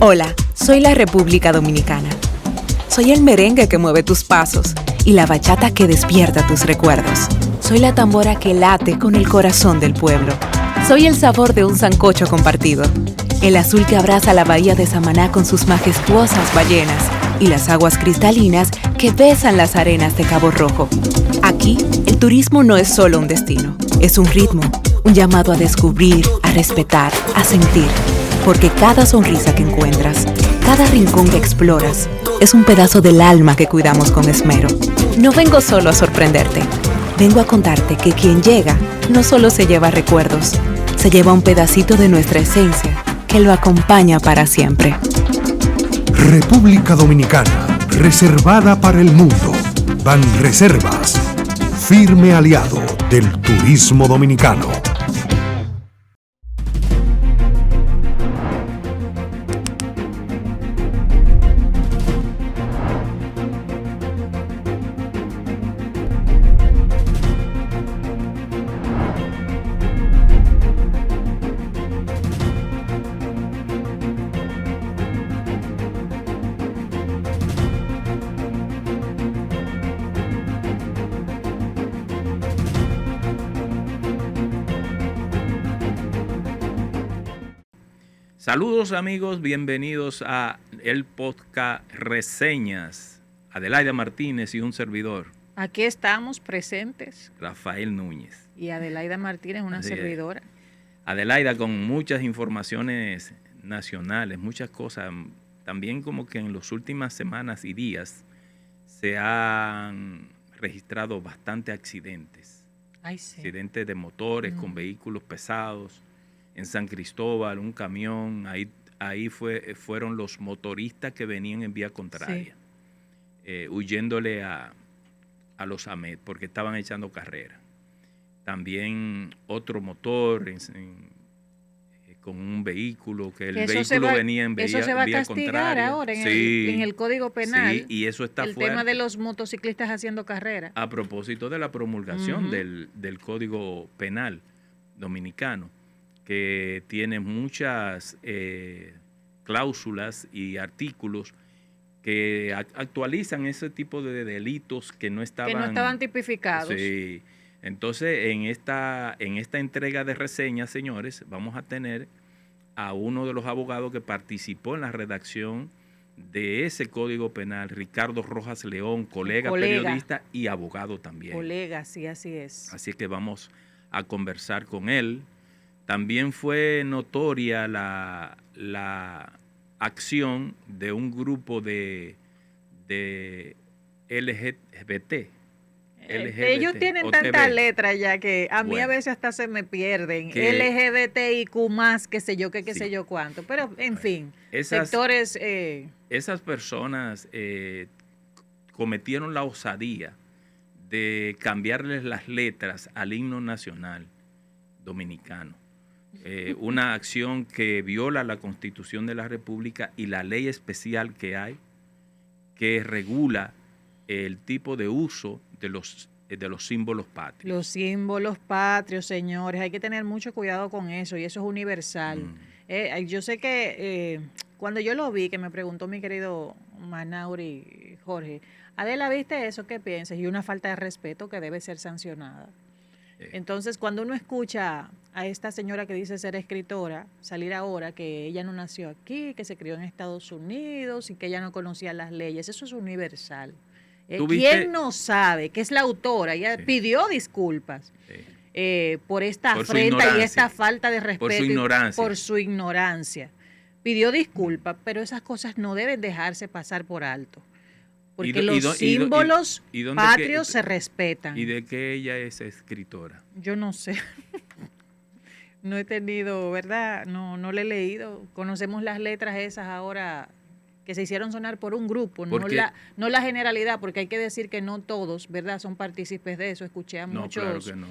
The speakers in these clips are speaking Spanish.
Hola, soy la República Dominicana. Soy el merengue que mueve tus pasos y la bachata que despierta tus recuerdos. Soy la tambora que late con el corazón del pueblo. Soy el sabor de un sancocho compartido, el azul que abraza la bahía de Samaná con sus majestuosas ballenas y las aguas cristalinas que besan las arenas de Cabo Rojo. Aquí, el turismo no es solo un destino, es un ritmo, un llamado a descubrir, a respetar, a sentir. Porque cada sonrisa que encuentras, cada rincón que exploras, es un pedazo del alma que cuidamos con esmero. No vengo solo a sorprenderte, vengo a contarte que quien llega no solo se lleva recuerdos, se lleva un pedacito de nuestra esencia que lo acompaña para siempre. República Dominicana, reservada para el mundo. Banreservas, firme aliado del turismo dominicano. Saludos amigos, bienvenidos a el podcast Reseñas. Adelaida Martínez y un servidor. Aquí estamos presentes. Rafael Núñez. Y Adelaida Martínez, una Así servidora. Es. Adelaida con muchas informaciones nacionales, muchas cosas. También como que en las últimas semanas y días se han registrado bastantes accidentes. Ay, sí. Accidentes de motores con vehículos pesados. En San Cristóbal, un camión, ahí fueron los motoristas que venían en vía contraria, huyéndole a los AMET porque estaban echando carrera. También otro motor con un vehículo, que el vehículo venía en vía contraria. Eso se va a castigar ahora en el Código Penal. Sí, y eso está fuerte. El tema de los motociclistas haciendo carrera. A propósito de la promulgación del Código Penal dominicano, que tiene muchas cláusulas y artículos que actualizan ese tipo de delitos que no estaban tipificados. Sí. Entonces, en esta entrega de reseñas, señores, vamos a tener a uno de los abogados que participó en la redacción de ese Código Penal, Ricardo Rojas León, colega periodista y abogado también. Colega, sí, así es. Así que vamos a conversar con él. También fue notoria la acción de un grupo de LGBT. Ellos tienen tantas letras ya que a mí a veces hasta se me pierden. LGBTIQ+, qué sé yo, qué sé yo cuánto. Pero, en fin, sectores... Esas personas cometieron la osadía de cambiarles las letras al himno nacional dominicano. Una acción que viola la Constitución de la República y la ley especial que hay, que regula el tipo de uso de los símbolos patrios. Los símbolos patrios, señores, hay que tener mucho cuidado con eso y eso es universal. Yo sé que cuando yo lo vi, que me preguntó mi querido Manauri Jorge, Adela, ¿viste eso? ¿Qué piensas? Y una falta de respeto que debe ser sancionada. Entonces, cuando uno escucha a esta señora que dice ser escritora, salir ahora que ella no nació aquí, que se crió en Estados Unidos y que ella no conocía las leyes, eso es universal. ¿Quién no sabe que es la autora? Ella pidió disculpas por esta afrenta y esta falta de respeto por su ignorancia. Pidió disculpas, pero esas cosas no deben dejarse pasar por alto. Porque los símbolos patrios se respetan. ¿Y de qué ella es escritora? Yo no sé. No he tenido, ¿verdad? No le he leído. Conocemos las letras esas ahora que se hicieron sonar por un grupo, no la generalidad, porque hay que decir que no todos, ¿verdad? Son partícipes de eso. Escuché a muchos claro que no.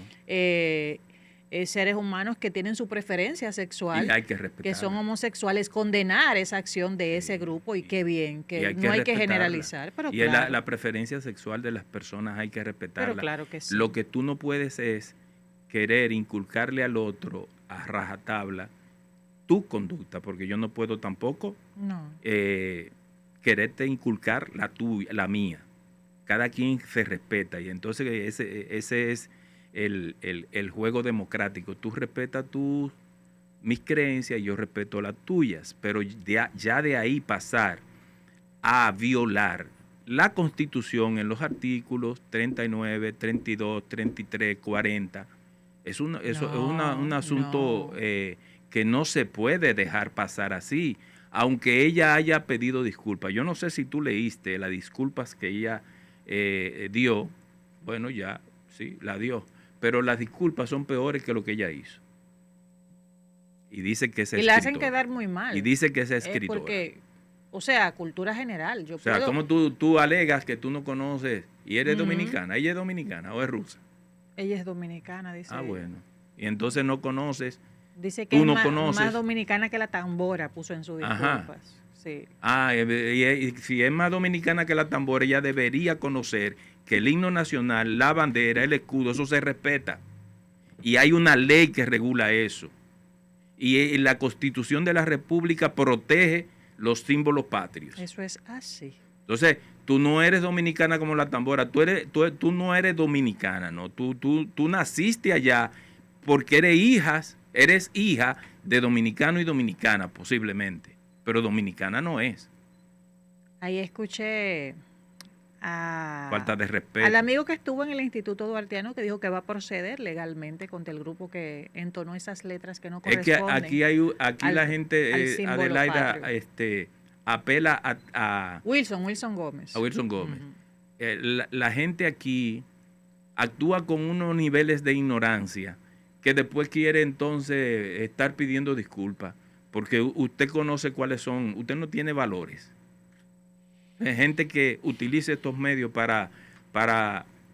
Seres humanos que tienen su preferencia sexual, y hay que respetarla, que son homosexuales, condenar esa acción de ese grupo y qué bien, que no hay que generalizar. Pero y claro, la preferencia sexual de las personas hay que respetarla. Pero claro que sí. Lo que tú no puedes es querer inculcarle al otro a rajatabla tu conducta, porque yo no puedo tampoco quererte inculcar la tuya, la mía. Cada quien se respeta y entonces ese es el juego democrático. Tú respetas mis creencias y yo respeto las tuyas, pero ya de ahí pasar a violar la Constitución en los artículos 39, 32, 33, 40, es un asunto que no se puede dejar pasar así, aunque ella haya pedido disculpas. Yo no sé si tú leíste las disculpas que ella dio. Bueno, ya, sí, la dio, pero las disculpas son peores que lo que ella hizo. Y dice que es escritora. Y la hacen quedar muy mal. Y dice que es escritora. Porque, o sea, cultura general. ¿Cómo tú alegas que tú no conoces y eres dominicana? ¿Ella es dominicana o es rusa? Ella es dominicana, dice. Bueno. Y entonces no conoces. Dice que es más dominicana que la tambora, puso en sus disculpas. Sí. Y si es más dominicana que la tambora, ella debería conocer que el himno nacional, la bandera, el escudo, eso se respeta. Y hay una ley que regula eso. Y la Constitución de la República protege los símbolos patrios. Eso es así. Entonces, tú no eres dominicana como la tambora, tú no eres dominicana, ¿no? Tú naciste allá porque eres hija de dominicano y dominicana, posiblemente, pero dominicana no es. Ahí escuché falta de respeto al amigo que estuvo en el Instituto Duartiano, que dijo que va a proceder legalmente contra el grupo que entonó esas letras que no corresponden. Es que aquí la gente, Adelaida, apela a Wilson Gómez. A Wilson Gómez. La gente aquí actúa con unos niveles de ignorancia que después quiere entonces estar pidiendo disculpas, porque usted conoce cuáles son, usted no tiene valores. Gente que utiliza estos medios para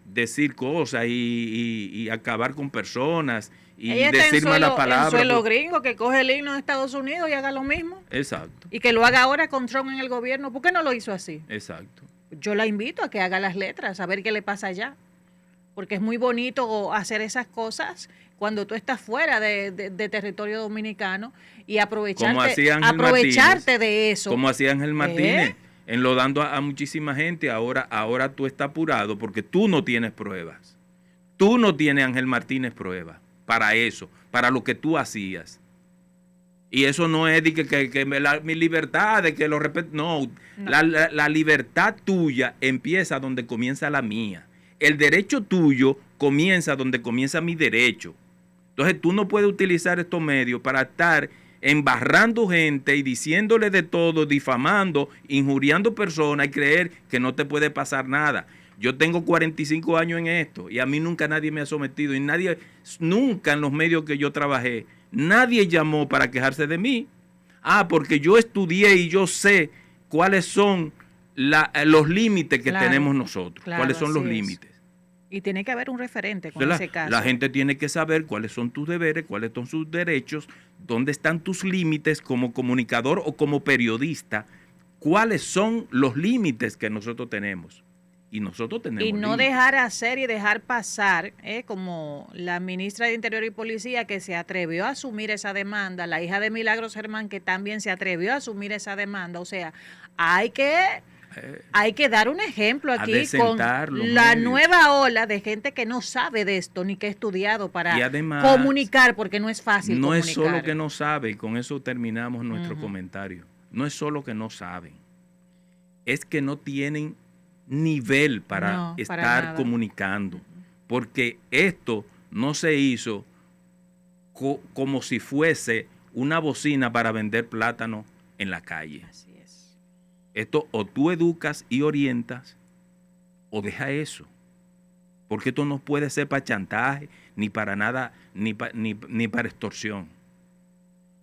decir cosas y acabar con personas y decir malas palabras. En suelo gringo, que coge el himno de Estados Unidos y haga lo mismo. Exacto. Y que lo haga ahora con Trump en el gobierno. ¿Por qué no lo hizo así? Exacto. Yo la invito a que haga las letras, a ver qué le pasa allá. Porque es muy bonito hacer esas cosas cuando tú estás fuera de territorio dominicano y aprovecharte de eso. Como hacía Ángel Martínez. Enlodando a muchísima gente. Ahora tú estás apurado porque tú no tienes pruebas. Tú no tienes, Ángel Martínez, pruebas para eso, para lo que tú hacías. Y eso no es de que mi libertad, de que lo respeto. No. La libertad tuya empieza donde comienza la mía. El derecho tuyo comienza donde comienza mi derecho. Entonces tú no puedes utilizar estos medios para estar embarrando gente y diciéndole de todo, difamando, injuriando personas y creer que no te puede pasar nada. Yo tengo 45 años en esto y a mí nunca nadie me ha sometido y nunca en los medios que yo trabajé, nadie llamó para quejarse de mí. Porque yo estudié y yo sé cuáles son los límites que tenemos nosotros, cuáles son los límites. Y tiene que haber un referente con ese caso. La gente tiene que saber cuáles son tus deberes, cuáles son sus derechos, dónde están tus límites como comunicador o como periodista, cuáles son los límites que nosotros tenemos. Y nosotros tenemos y no límites. Dejar hacer y dejar pasar, como la ministra de Interior y Policía que se atrevió a asumir esa demanda, la hija de Milagros Germán que también se atrevió a asumir esa demanda. O sea, hay que dar un ejemplo aquí con la nueva ola de gente que no sabe de esto ni que ha estudiado para además, comunicar, porque no es fácil no comunicar. Es solo que no sabe, y con eso terminamos nuestro comentario. No es solo que no saben, es que no tienen nivel para estar comunicando, porque esto no se hizo como si fuese una bocina para vender plátano en la calle. Así es. Esto o tú educas y orientas o deja eso. Porque esto no puede ser para chantaje, ni para nada, ni para extorsión.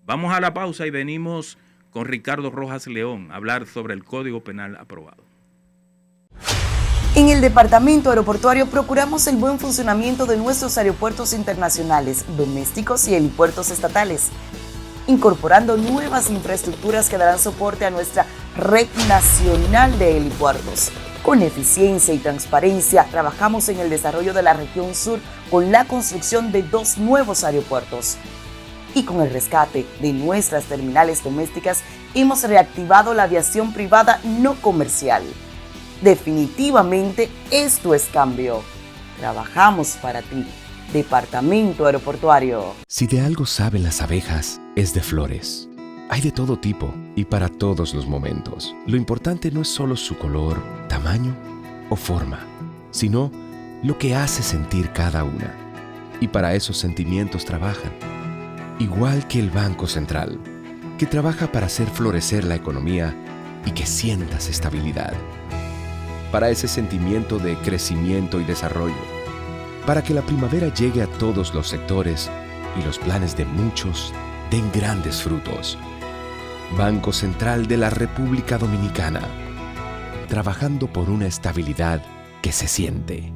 Vamos a la pausa y venimos con Ricardo Rojas León a hablar sobre el Código Penal aprobado. En el Departamento Aeroportuario procuramos el buen funcionamiento de nuestros aeropuertos internacionales, domésticos y helipuertos estatales, incorporando nuevas infraestructuras que darán soporte a nuestra red nacional de helipuertos. Con eficiencia y transparencia, trabajamos en el desarrollo de la región sur con la construcción de 2 nuevos aeropuertos. Y con el rescate de nuestras terminales domésticas, hemos reactivado la aviación privada no comercial. Definitivamente esto es cambio. Trabajamos para ti. Departamento Aeroportuario. Si de algo saben las abejas, es de flores. Hay de todo tipo y para todos los momentos. Lo importante no es solo su color, tamaño o forma, sino lo que hace sentir cada una. Y para esos sentimientos trabajan. Igual que el Banco Central, que trabaja para hacer florecer la economía y que sientas estabilidad. Para ese sentimiento de crecimiento y desarrollo. Para que la primavera llegue a todos los sectores y los planes de muchos den grandes frutos. Banco Central de la República Dominicana, trabajando por una estabilidad que se siente.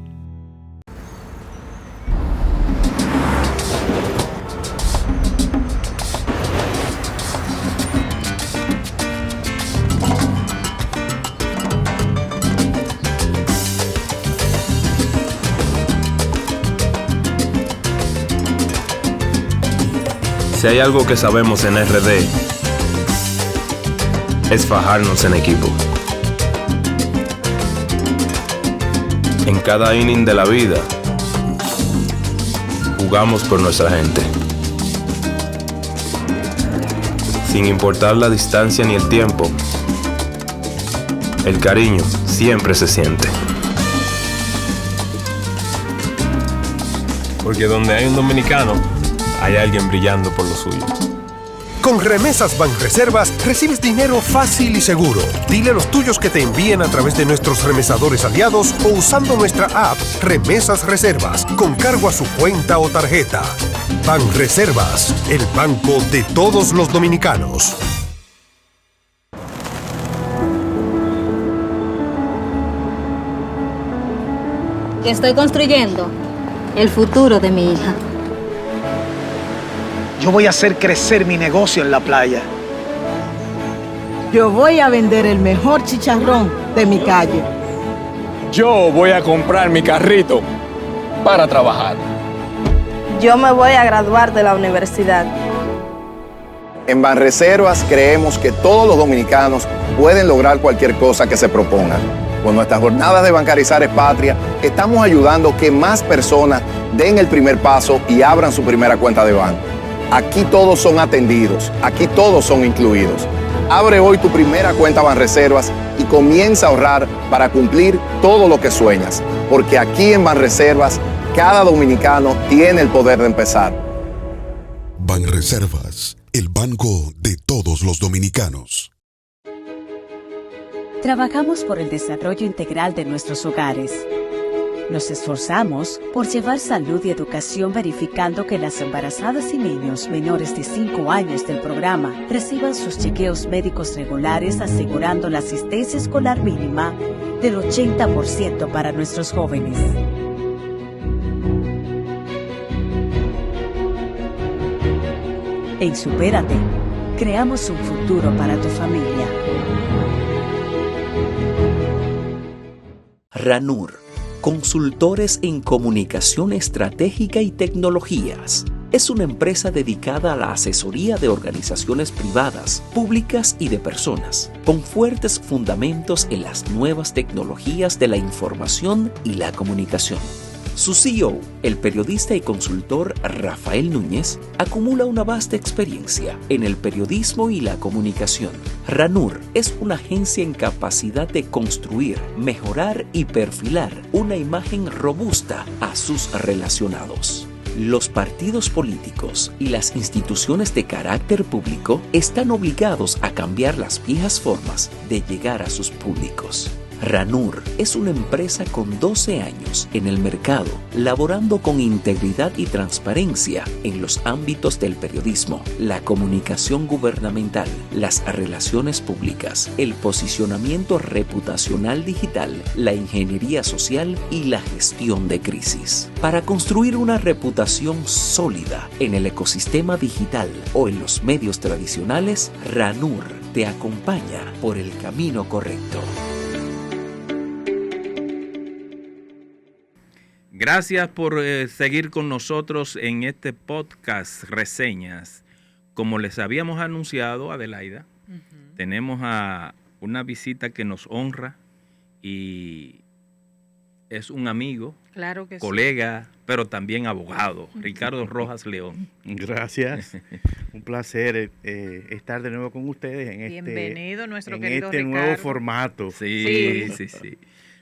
Si hay algo que sabemos en RD, es fajarnos en equipo. En cada inning de la vida, jugamos por nuestra gente. Sin importar la distancia ni el tiempo, el cariño siempre se siente. Porque donde hay un dominicano, hay alguien brillando por lo suyo. Con Remesas Banreservas recibes dinero fácil y seguro. Dile a los tuyos que te envíen a través de nuestros remesadores aliados o usando nuestra app Remesas Reservas con cargo a su cuenta o tarjeta. Banreservas, el banco de todos los dominicanos. Que estoy construyendo el futuro de mi hija. Yo voy a hacer crecer mi negocio en la playa. Yo voy a vender el mejor chicharrón de mi calle. Yo voy a comprar mi carrito para trabajar. Yo me voy a graduar de la universidad. En Banreservas creemos que todos los dominicanos pueden lograr cualquier cosa que se propongan. Con nuestras jornadas de Bancarizar es Patria, estamos ayudando a que más personas den el primer paso y abran su primera cuenta de banco. Aquí todos son atendidos, aquí todos son incluidos. Abre hoy tu primera cuenta Banreservas y comienza a ahorrar para cumplir todo lo que sueñas. Porque aquí en Banreservas, cada dominicano tiene el poder de empezar. Banreservas, el banco de todos los dominicanos. Trabajamos por el desarrollo integral de nuestros hogares. Nos esforzamos por llevar salud y educación verificando que las embarazadas y niños menores de 5 años del programa reciban sus chequeos médicos regulares, asegurando la asistencia escolar mínima del 80% para nuestros jóvenes. En Supérate, creamos un futuro para tu familia. RANUR, consultores en comunicación estratégica y tecnologías. Es una empresa dedicada a la asesoría de organizaciones privadas, públicas y de personas, con fuertes fundamentos en las nuevas tecnologías de la información y la comunicación. Su CEO, el periodista y consultor Rafael Núñez, acumula una vasta experiencia en el periodismo y la comunicación. RANUR es una agencia en capacidad de construir, mejorar y perfilar una imagen robusta a sus relacionados. Los partidos políticos y las instituciones de carácter público están obligados a cambiar las viejas formas de llegar a sus públicos. RANUR es una empresa con 12 años en el mercado, laborando con integridad y transparencia en los ámbitos del periodismo, la comunicación gubernamental, las relaciones públicas, el posicionamiento reputacional digital, la ingeniería social y la gestión de crisis. Para construir una reputación sólida en el ecosistema digital o en los medios tradicionales, RANUR te acompaña por el camino correcto. Gracias por seguir con nosotros en este podcast Reseñas. como les habíamos anunciado, Adelaida, tenemos a una visita que nos honra y es un amigo, claro que colega, pero también abogado, Ricardo Rojas León. Gracias, un placer estar de nuevo con ustedes en Bienvenido, nuestro en querido este Ricardo. nuevo formato. Sí.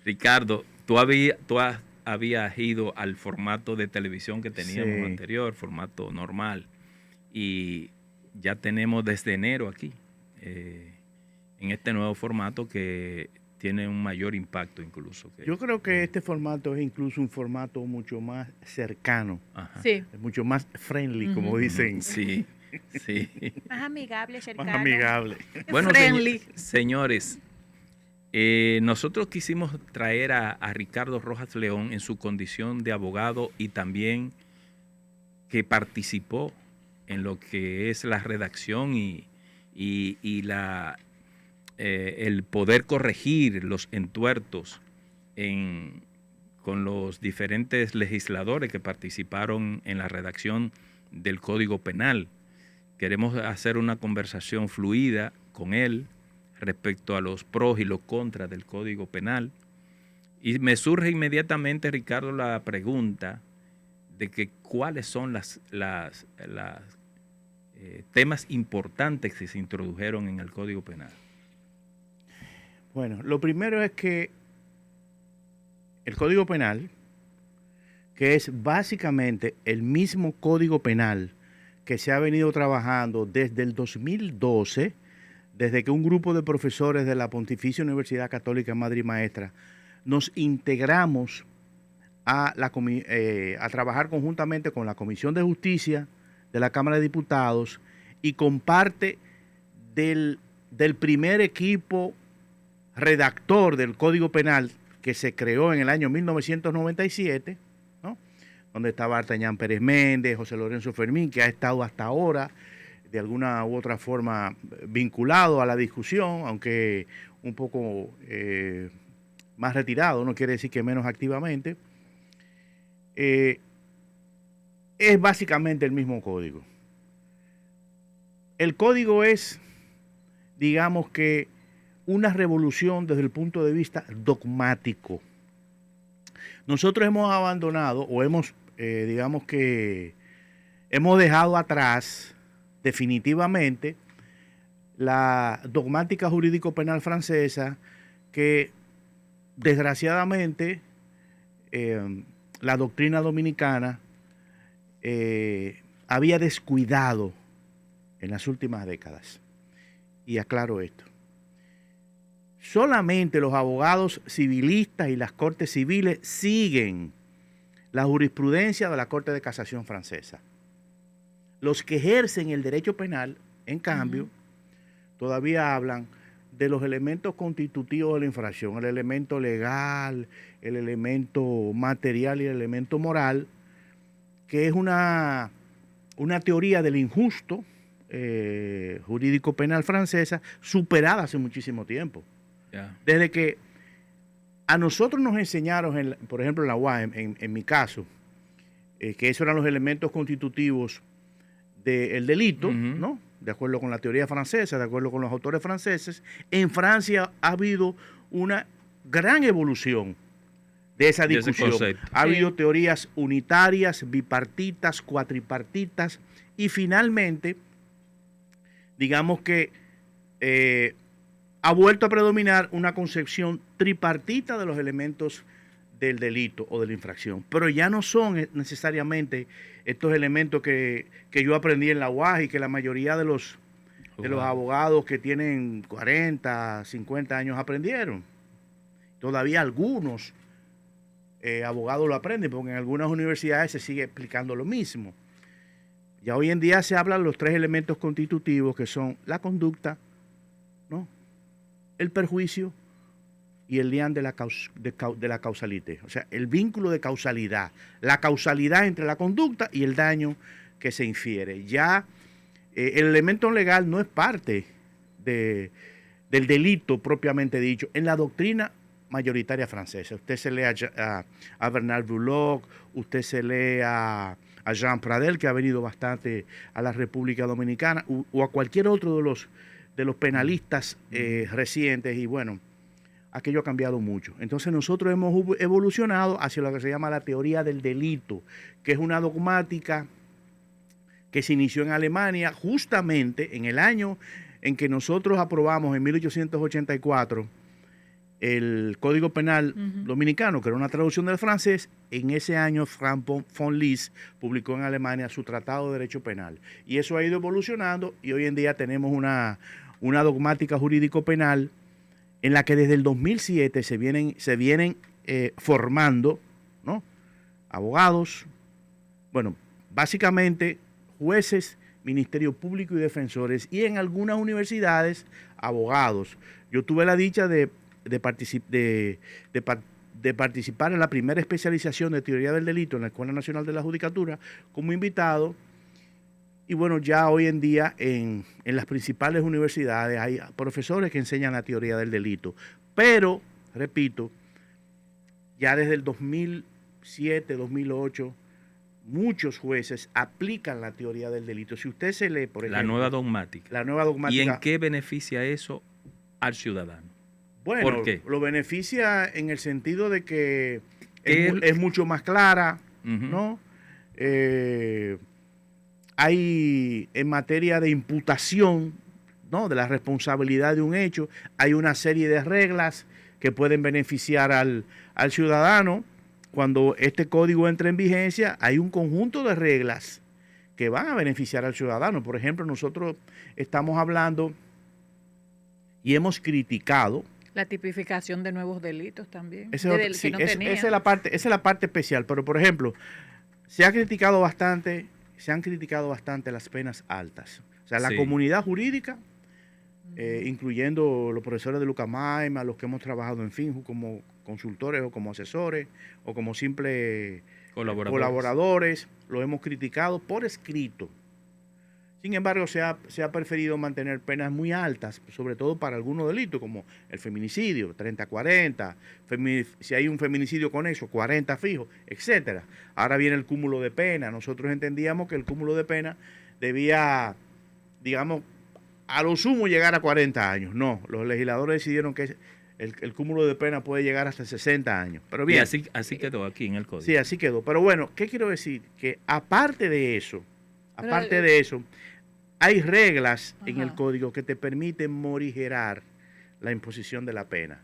Ricardo, tú habías ido al formato de televisión que teníamos anterior, formato normal, y ya tenemos desde enero aquí, en este nuevo formato que tiene un mayor impacto incluso. Yo creo que este formato es incluso un formato mucho más cercano, sí, mucho más friendly, como dicen. Sí. Más amigable, cercano. Más amigable. Bueno, señores, nosotros quisimos traer a Ricardo Rojas León en su condición de abogado y también que participó en lo que es la redacción y el poder corregir los entuertos con los diferentes legisladores que participaron en la redacción del Código Penal. Queremos hacer una conversación fluida con él respecto a los pros y los contras del Código Penal. Y me surge inmediatamente, Ricardo, la pregunta de que cuáles son las temas importantes que se introdujeron en el Código Penal. Bueno, lo primero es que el Código Penal, que es básicamente el mismo Código Penal que se ha venido trabajando desde el 2012, desde que un grupo de profesores de la Pontificia Universidad Católica Madre y Maestra nos integramos a trabajar conjuntamente con la Comisión de Justicia de la Cámara de Diputados y con parte del primer equipo redactor del Código Penal que se creó en el año 1997, ¿no? Donde estaba Artañán Pérez Méndez, José Lorenzo Fermín, que ha estado hasta ahora de alguna u otra forma vinculado a la discusión, aunque un poco más retirado, no quiere decir que menos activamente. Es básicamente el mismo código. El código es, digamos que, una revolución desde el punto de vista dogmático. Nosotros hemos abandonado o hemos, digamos que, hemos dejado atrás definitivamente la dogmática jurídico-penal francesa que desgraciadamente la doctrina dominicana había descuidado en las últimas décadas. Y aclaro esto. Solamente los abogados civilistas y las cortes civiles siguen la jurisprudencia de la Corte de Casación francesa. Los que ejercen el derecho penal, en cambio, todavía hablan de los elementos constitutivos de la infracción, el elemento legal, el elemento material y el elemento moral, que es una teoría del injusto jurídico penal francesa superada hace muchísimo tiempo. Desde que a nosotros nos enseñaron, por ejemplo en la UAM, en mi caso, que esos eran los elementos constitutivos del delito, ¿no? De acuerdo con la teoría francesa, de acuerdo con los autores franceses. En Francia ha habido una gran evolución de esa discusión. Ha habido teorías unitarias, bipartitas, cuatripartitas y finalmente, digamos que ha vuelto a predominar una concepción tripartita de los elementos del delito o de la infracción. Pero ya no son necesariamente estos elementos que yo aprendí en la UAS y que la mayoría de los abogados que tienen 40, 50 años aprendieron. Todavía algunos abogados lo aprenden porque en algunas universidades se sigue explicando lo mismo. Ya hoy en día se hablan los tres elementos constitutivos que son la conducta, ¿no? El perjuicio y el lien de la causalité, o sea, el vínculo de causalidad, la causalidad entre la conducta y el daño que se infiere. Ya el elemento legal no es parte del delito propiamente dicho en la doctrina mayoritaria francesa. Usted se lee a Bernard Bullock, usted se lee a a Jean Pradel, que ha venido bastante a la República Dominicana, o a cualquier otro de los penalistas recientes, y bueno, aquello ha cambiado mucho. Entonces nosotros hemos evolucionado hacia lo que se llama la teoría del delito, que es una dogmática que se inició en Alemania justamente en el año en que nosotros aprobamos en 1884 el Código Penal Dominicano, que era una traducción del francés. En ese año Franz von Liszt publicó en Alemania su Tratado de Derecho Penal. Y eso ha ido evolucionando y hoy en día tenemos una dogmática jurídico-penal en la que desde el 2007 se vienen formando, ¿no?, abogados, bueno, básicamente jueces, Ministerio Público y defensores, y en algunas universidades abogados. Yo tuve la dicha de participar en la primera especialización de teoría del delito en la Escuela Nacional de la Judicatura como invitado. Y bueno, ya hoy en día en las principales universidades hay profesores que enseñan la teoría del delito. Pero, repito, ya desde el 2007, 2008, muchos jueces aplican la teoría del delito. Si usted se lee, por ejemplo, la nueva dogmática. ¿Y en qué beneficia eso al ciudadano? Bueno, ¿por qué? Lo beneficia en el sentido de que es mucho más clara, ¿no? Hay en materia de imputación, ¿no?, de la responsabilidad de un hecho, hay una serie de reglas que pueden beneficiar al ciudadano. Cuando este código entra en vigencia, hay un conjunto de reglas que van a beneficiar al ciudadano. Por ejemplo, nosotros estamos hablando y hemos criticado la tipificación de nuevos delitos también. Esa es la parte especial. Pero, por ejemplo, se han criticado bastante las penas altas. O sea, la comunidad jurídica, incluyendo los profesores de Lucamaima, los que hemos trabajado en FINJU como consultores o como asesores o como simples colaboradores, lo hemos criticado por escrito. Sin embargo, se ha preferido mantener penas muy altas, sobre todo para algunos delitos, como el feminicidio, 30-40, si hay un feminicidio con eso, 40 fijos, etcétera. Ahora viene el cúmulo de pena. Nosotros entendíamos que el cúmulo de pena debía, digamos, a lo sumo llegar a 40 años. No, los legisladores decidieron que el cúmulo de pena puede llegar hasta 60 años. Pero bien, y así quedó aquí en el código. Sí, así quedó. Pero bueno, ¿qué quiero decir? Que aparte de eso, hay reglas en el código que te permiten morigerar la imposición de la pena.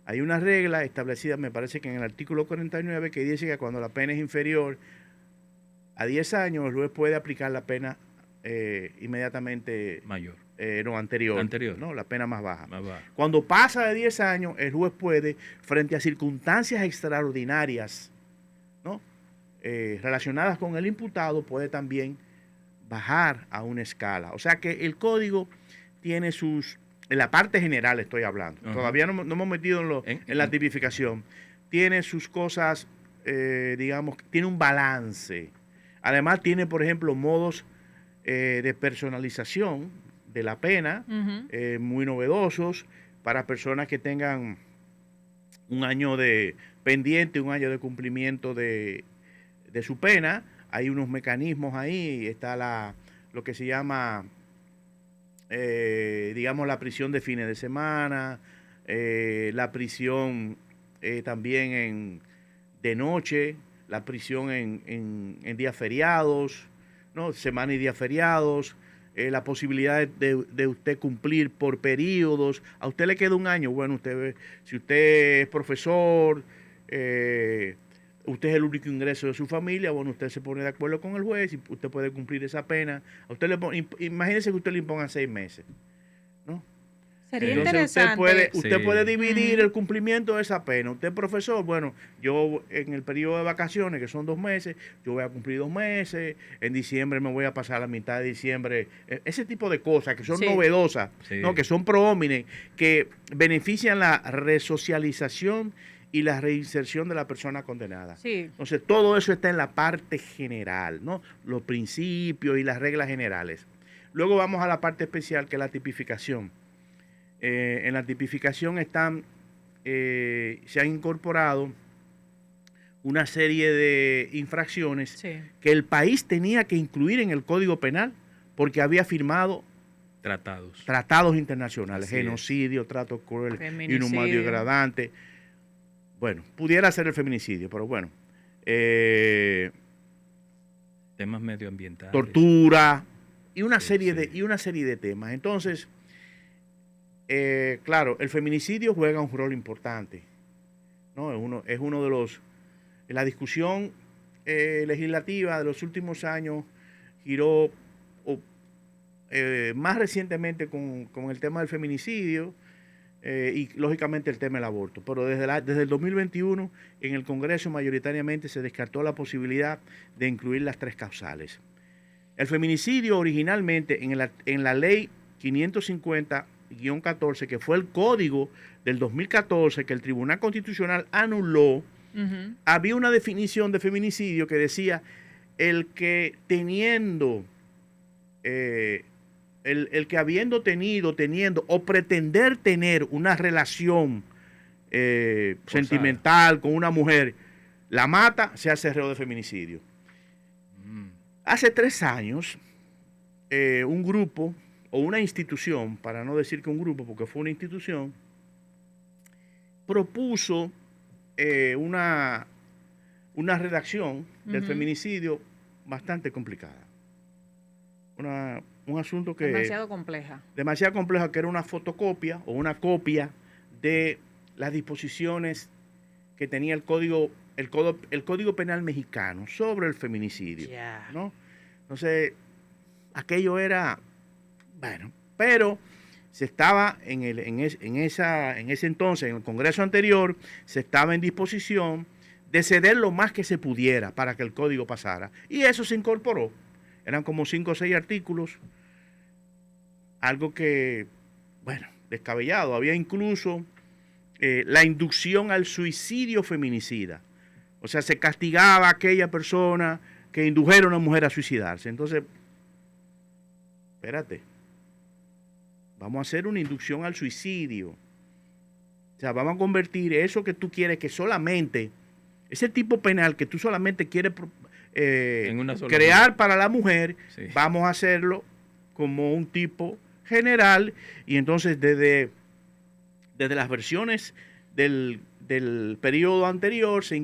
Hay una regla establecida, me parece que en el artículo 49, que dice que cuando la pena es inferior a 10 años, el juez puede aplicar la pena inmediatamente mayor. Anterior. ¿No? La pena más baja. Cuando pasa de 10 años, el juez puede, frente a circunstancias extraordinarias, ¿no?, relacionadas con el imputado, puede también bajar a una escala. O sea que el código tiene en la parte general estoy hablando, todavía no hemos metido en la tipificación, tiene sus cosas, digamos, tiene un balance. Además tiene, por ejemplo, modos de personalización de la pena, muy novedosos para personas que tengan un año de pendiente, un año de cumplimiento de su pena. Hay unos mecanismos ahí, está lo que se llama, digamos, la prisión de fines de semana, la prisión también de noche, la prisión en días feriados, ¿no?, semana y días feriados, la posibilidad de usted cumplir por periodos. A usted le queda un año, bueno, si usted es profesor, usted es el único ingreso de su familia, bueno, usted se pone de acuerdo con el juez y usted puede cumplir esa pena. A usted imagínese que usted le imponga 6 meses, ¿no? Sería entonces interesante. Usted puede dividir el cumplimiento de esa pena. Usted es profesor, bueno, yo en el periodo de vacaciones, que son 2 meses, yo voy a cumplir 2 meses, en diciembre me voy a pasar la mitad de diciembre. Ese tipo de cosas que son novedosas, ¿no?, que son pro homine, que benefician la resocialización y la reinserción de la persona condenada. Entonces, todo eso está en la parte general, ¿no?, los principios y las reglas generales. Luego vamos a la parte especial, que es la tipificación. En la tipificación se han incorporado una serie de infracciones que el país tenía que incluir en el Código Penal porque había firmado tratados internacionales, genocidio, trato cruel, inhumano y degradante. Bueno, pudiera ser el feminicidio, pero bueno. Temas medioambientales. Tortura y una serie de temas. Entonces, claro, el feminicidio juega un rol importante, ¿no? Es uno de los... La discusión legislativa de los últimos años giró más recientemente con el tema del feminicidio y lógicamente el tema del aborto. Pero desde el 2021 en el Congreso mayoritariamente se descartó la posibilidad de incluir las 3 causales. El feminicidio originalmente en la ley 550-14, que fue el código del 2014 que el Tribunal Constitucional anuló, había una definición de feminicidio que decía el que teniendo, el que habiendo teniendo o pretender tener una relación sentimental con una mujer, la mata, se hace reo de feminicidio. Hace 3 años, un grupo o una institución, para no decir que un grupo, porque fue una institución, propuso una redacción del feminicidio bastante complicada. Un asunto que... Demasiado compleja. Demasiado compleja, que era una fotocopia o una copia de las disposiciones que tenía el Código Penal mexicano sobre el feminicidio. ¿No? Entonces, aquello era... Bueno, pero... se estaba en ese entonces, en el Congreso anterior, se estaba en disposición de ceder lo más que se pudiera para que el código pasara. Y eso se incorporó. Eran como 5 o 6 artículos, algo que, bueno, descabellado. Había incluso la inducción al suicidio feminicida. O sea, se castigaba a aquella persona que indujera a una mujer a suicidarse. Entonces, espérate. Vamos a hacer una inducción al suicidio. O sea, vamos a convertir eso que tú quieres que solamente, ese tipo penal que tú solamente quieres crear para la mujer, vamos a hacerlo como un tipo general. Y entonces desde las versiones del periodo anterior se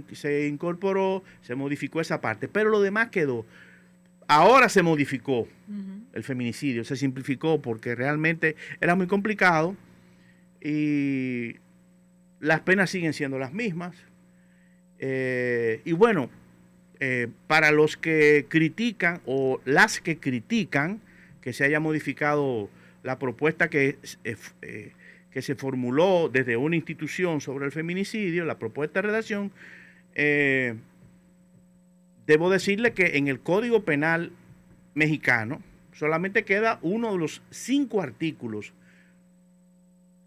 incorporó, se modificó esa parte, pero lo demás quedó. Ahora se modificó el feminicidio, se simplificó porque realmente era muy complicado y las penas siguen siendo las mismas. Y bueno, para los que critican o las que critican que se haya modificado la propuesta que se formuló desde una institución sobre el feminicidio, la propuesta de redacción, debo decirle que en el Código Penal mexicano solamente queda uno de los 5 artículos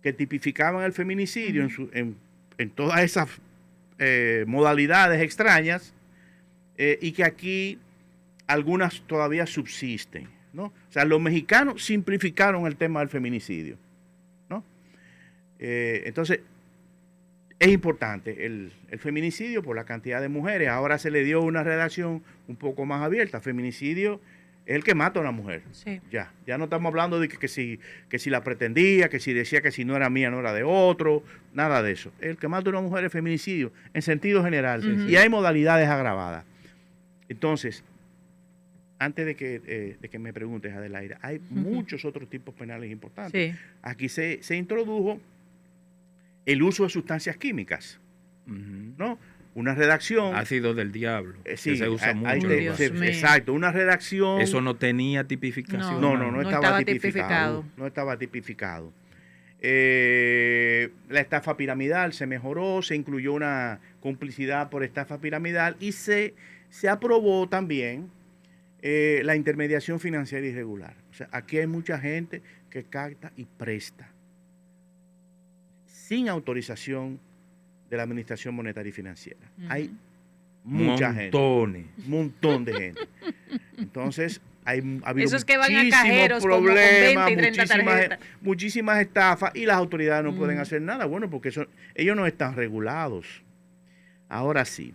que tipificaban el feminicidio en todas esas modalidades extrañas y que aquí algunas todavía subsisten, ¿no? O sea, los mexicanos simplificaron el tema del feminicidio, ¿no? Entonces, es importante el feminicidio por la cantidad de mujeres. Ahora se le dio una redacción un poco más abierta. Feminicidio es el que mata a una mujer. Sí. Ya no estamos hablando de que si la pretendía, que si decía que si no era mía no era de otro, nada de eso. El que mata a una mujer es feminicidio en sentido general. Y hay modalidades agravadas. Entonces, antes de que me preguntes, Adelaida, hay muchos otros tipos penales importantes. Sí. Aquí se introdujo el uso de sustancias químicas, ¿no? Una redacción... Ácido del diablo, que se usa mucho. Exacto, una redacción... Eso no tenía tipificación. No estaba tipificado. No estaba tipificado. La estafa piramidal se mejoró, se incluyó una complicidad por estafa piramidal y se aprobó también la intermediación financiera irregular. O sea, aquí hay mucha gente que capta y presta sin autorización de la Administración Monetaria y Financiera. Hay mucha gente. Un montón de gente. Entonces, ha habido esos que van a cajeros problemas, con 20 y 30 tarjetas. Muchísimas estafas y las autoridades no pueden hacer nada. Bueno, porque ellos no están regulados. Ahora sí,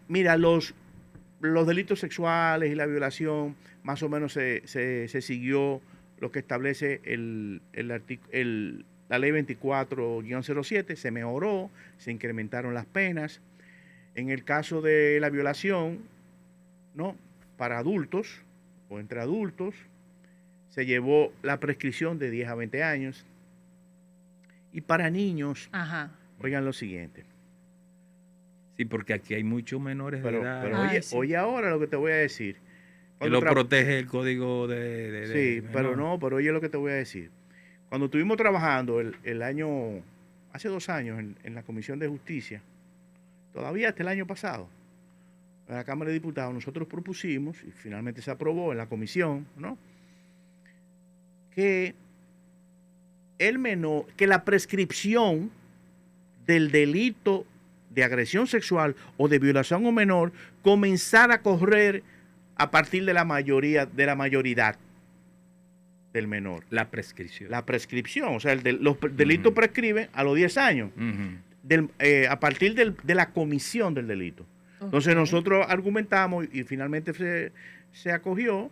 Mira, los delitos sexuales y la violación, más o menos se siguió lo que establece la ley 24-07, se mejoró, se incrementaron las penas. En el caso de la violación, ¿no?, para adultos o entre adultos, se llevó la prescripción de 10 a 20 años. Y para niños, oigan lo siguiente. Sí, porque aquí hay muchos menores de edad. Pero oye ahora lo que te voy a decir. Que lo protege el código de sí, pero oye lo que te voy a decir. Cuando estuvimos trabajando hace 2 años en la Comisión de Justicia, todavía hasta el año pasado, en la Cámara de Diputados, nosotros propusimos, y finalmente se aprobó en la comisión, ¿no?, que la prescripción del delito de agresión sexual o de violación a un menor comenzara a correr a partir de la mayoridad del menor. La prescripción. La prescripción, o sea, los delitos prescriben a los 10 años, a partir de la comisión del delito. Entonces nosotros argumentamos y finalmente se acogió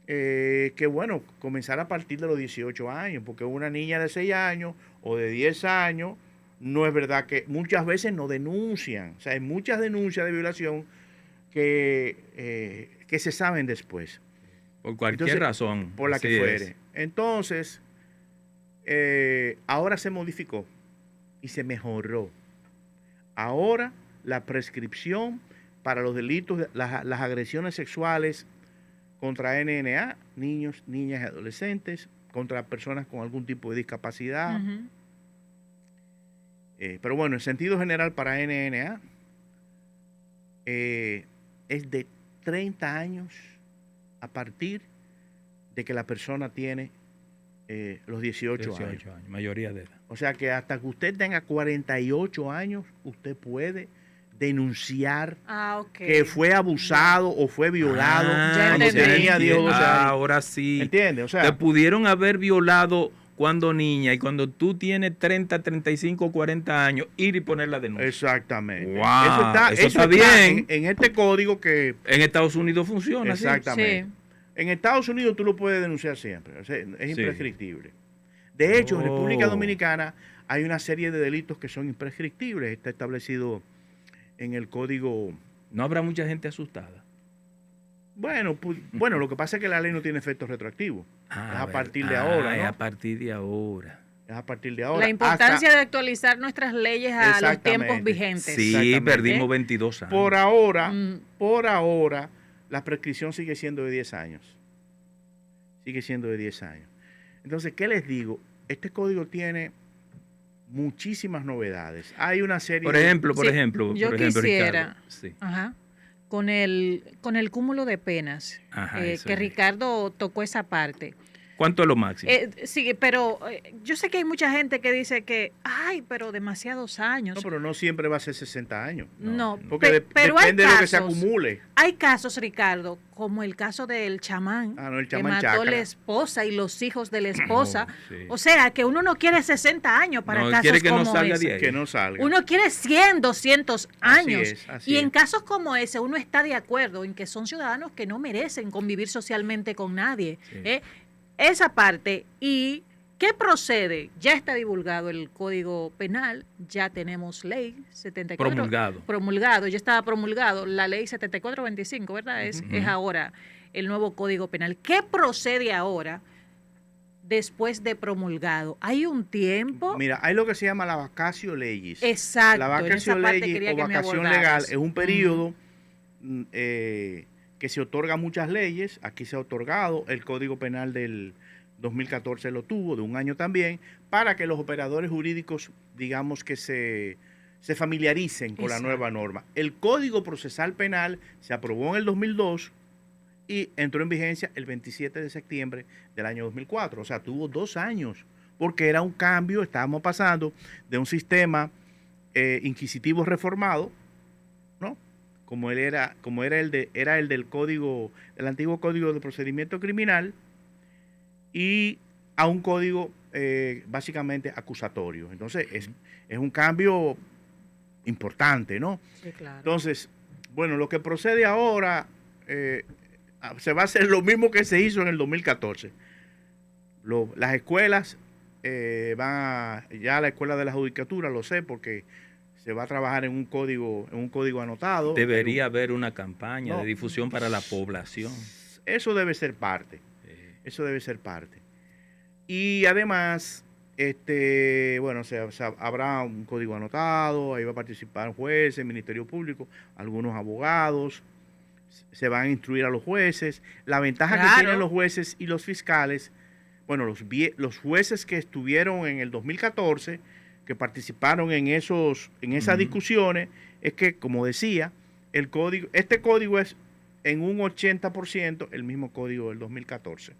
que, bueno, comenzar a partir de los 18 años, porque una niña de 6 años o de 10 años, no es verdad que muchas veces no denuncian. O sea, hay muchas denuncias de violación que se saben después. Por cualquier razón. Por la que fuere. Entonces, ahora se modificó y se mejoró. Ahora la prescripción para los delitos, las agresiones sexuales contra NNA, niños, niñas y adolescentes, contra personas con algún tipo de discapacidad. Pero bueno, en sentido general para NNA es de 30 años a partir de que la persona tiene los 18 años. Mayoría de edad. O sea que hasta que usted tenga 48 años, usted puede denunciar que fue abusado o fue violado cuando tenía 10 o 12 años. Ahora sí. ¿Entiendes? O sea, te pudieron haber violado cuando niña, y cuando tú tienes 30, 35, 40 años, ir y poner la denuncia. Exactamente. Wow, eso está bien. En este código que... En Estados Unidos funciona. Exactamente. Sí. En Estados Unidos tú lo puedes denunciar siempre. O sea, es imprescriptible. De hecho, en República Dominicana hay una serie de delitos que son imprescriptibles. Está establecido en el código. ¿No habrá mucha gente asustada? Bueno, lo que pasa es que la ley no tiene efectos retroactivos. Es a partir de ahora, ¿no? Es a partir de ahora. Es a partir de ahora. La importancia de actualizar nuestras leyes a los tiempos vigentes. Sí, perdimos 22 años. Por ahora, la prescripción sigue siendo de 10 años. Sigue siendo de 10 años. Entonces, ¿qué les digo? Este código tiene muchísimas novedades. Hay una serie Por ejemplo, yo quisiera, Ricardo, con el cúmulo de penas, que Ricardo tocó esa parte. ¿Cuánto es lo máximo? Sí, pero yo sé que hay mucha gente que dice que, pero demasiados años. No, pero no siempre va a ser 60 años. No, porque pero depende hay de lo casos, que se acumule. Hay casos, Ricardo, como el caso del chamán, que mató a la esposa y los hijos de la esposa. O sea, que uno no quiere 60 años para casos como ese. Que no salga. Uno quiere 100, 200 años. Así y es. en casos como ese, uno está de acuerdo en que son ciudadanos que no merecen convivir socialmente con nadie. Esa parte. ¿Y qué procede? Ya está divulgado el Código Penal, ya tenemos ley 74. Promulgado, ya estaba promulgado la ley 7425, ¿verdad? Es ahora el nuevo Código Penal. ¿Qué procede ahora después de promulgado? ¿Hay un tiempo? Mira, hay lo que se llama la vacatio legis. Exacto. La vacatio legis o vacación legal es un periodo que se otorga muchas leyes. Aquí se ha otorgado, el Código Penal del 2014 lo tuvo, de 1 año también, para que los operadores jurídicos, digamos, que se familiaricen con la nueva norma. El Código Procesal Penal se aprobó en el 2002 y entró en vigencia el 27 de septiembre del año 2004. O sea, tuvo 2 años, porque era un cambio, estábamos pasando de un sistema inquisitivo reformado, ¿no?, como era el del código, el antiguo Código de Procedimiento Criminal, y a un código básicamente acusatorio. Entonces es un cambio importante, ¿no? Sí, claro. Entonces, bueno, lo que procede ahora se va a hacer lo mismo que se hizo en el 2014. Las escuelas ya la escuela de la judicatura, lo sé, porque se va a trabajar en un código anotado. Debería haber una campaña de difusión para la población. Eso debe ser parte. Eso debe ser parte. Y además, bueno, habrá un código anotado, ahí va a participar jueces, Ministerio Público, algunos abogados, se van a instruir a los jueces. La ventaja que tienen los jueces y los fiscales, bueno, los jueces que estuvieron en el 2014, que participaron en esas discusiones, es que, como decía, este código es en un 80% el mismo código del 2014,